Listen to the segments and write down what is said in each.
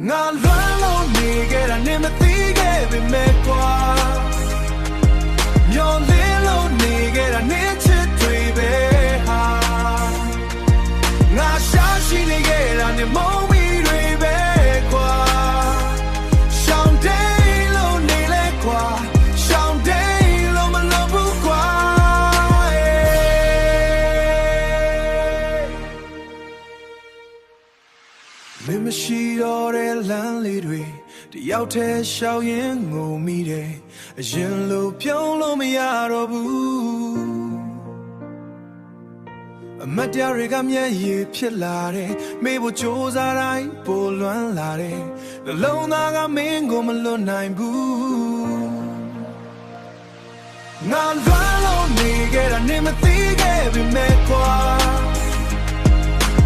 ငါလွမ်းလို့နေခဲ့တာနေမသိခဲ့ပေမဲ့ကွာမျောလင်းလို့နေခဲ့တာနေချစ်တွေပဲဟာငါရှာရှိနေခဲ့တာနေမုန်းမိတွေပဲကွာရှောင်းတိတ်လို့နေလဲကွာရှောင်းတိတ်လို့မလုပ်ဘူးကွာမင်းမရှိတော့တဲ့လမ်းလေးတွေတယောက်တည်းရှောင်ရင်ငုံမိတယ်အရင်လိုပြုံးလို့မရတော့ဘူးအမတ်တရားတွေကမျက်ရည်ဖြစ်လာတယ်မေးဖို့ကြိုးစားတိုင်းပိုလွမ်းလာတယ်နှလုံးသားကမင်းကိုမလွတ်နိုင်ဘူးငါလွမ်းလို့နေခဲ့တာနေမသိခဲ့ပေမဲ့ကွာ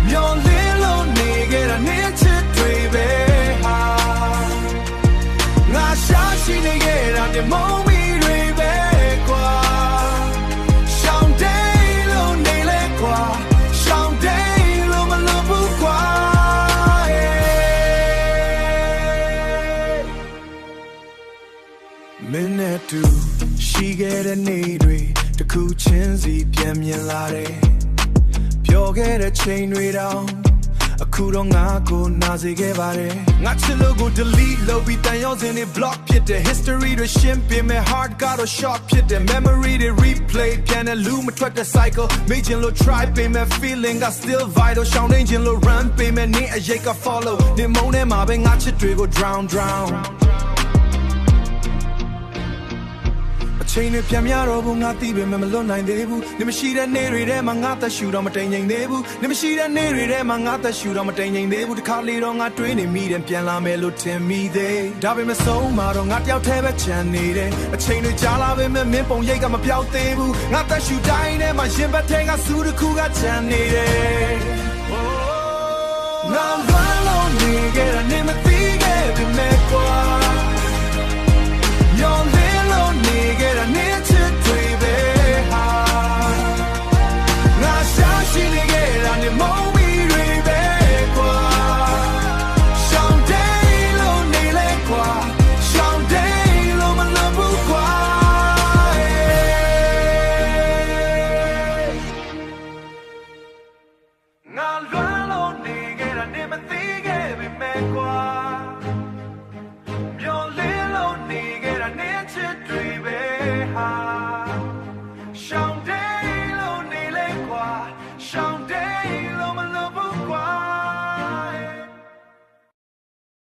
မျောလင်းလို့နေခဲ့တာနေချစ်တွေပဲဟာငါရှာရှိနေခဲ့တာနေမုန်းမိတွေပဲကွာရှောင်းတိတ်လို့နေလဲကွာရှောင်းတိတ်လို့မလုပ်ဘူးကွာမင်းနဲ့တူရှိခဲ့တဲ့နေ့တွေတစ်ခုချင်းစီပြန်မြင်လာတယ်ပြောခဲ့တဲ့ချိန်တွေတောင်အခုတော့ငါကိုနာစေခဲ့ပါတယ်ငါချစ်လို့ကို delete လုပ်ပြီးတန်ရောစင်တွေ block ဖြစ်တယ် history တွေရှင်းပြမယ် heart ကတော့ short ဖြစ်တယ် memory တွေ replay ပြန်တဲ့လူမထွက်တဲ့ cycle မေ့ချင်လို့ try ပေးမယ် feeling က still vital ရှောင်းနေချင်လို့ run ပေးမယ်နေအရေးက follow နေမုန်းထဲမှာပဲငါချစ်တွေကို drown ချိန်တွေပြန်ရတော့ဘူးငါသိပေမဲ့မလွတ်နိုင်သေးဘူးနေမရှိတဲ့နေ့တွေထဲမှာငါသက်ရှူတော့မတိမ်ငိမ်သေးဘူးနေမရှိတဲ့နေ့တွေထဲမှာငါသက်ရှူတော့မတိမ်ငိမ်သေးဘူးတစ်ခါလေတော့ငါတွေးနေမိတယ်ပြန်လာမယ်လို့ထင်မိသေးဒါပေမဲ့ဆုံးမှာတော့ငါတယောက်တည်းပဲချန်နေတယ်အချိန်တွေကြာလာပေမဲ့မင်းပုံရိပ်ကမပြောက်သေးဘူးငါသက်ရှူတိုင်းထဲမှာရင်ဘတ်ထဲကစူးတစ်ခုကချန်နေတယ်ငါလွမ်းလို့နေ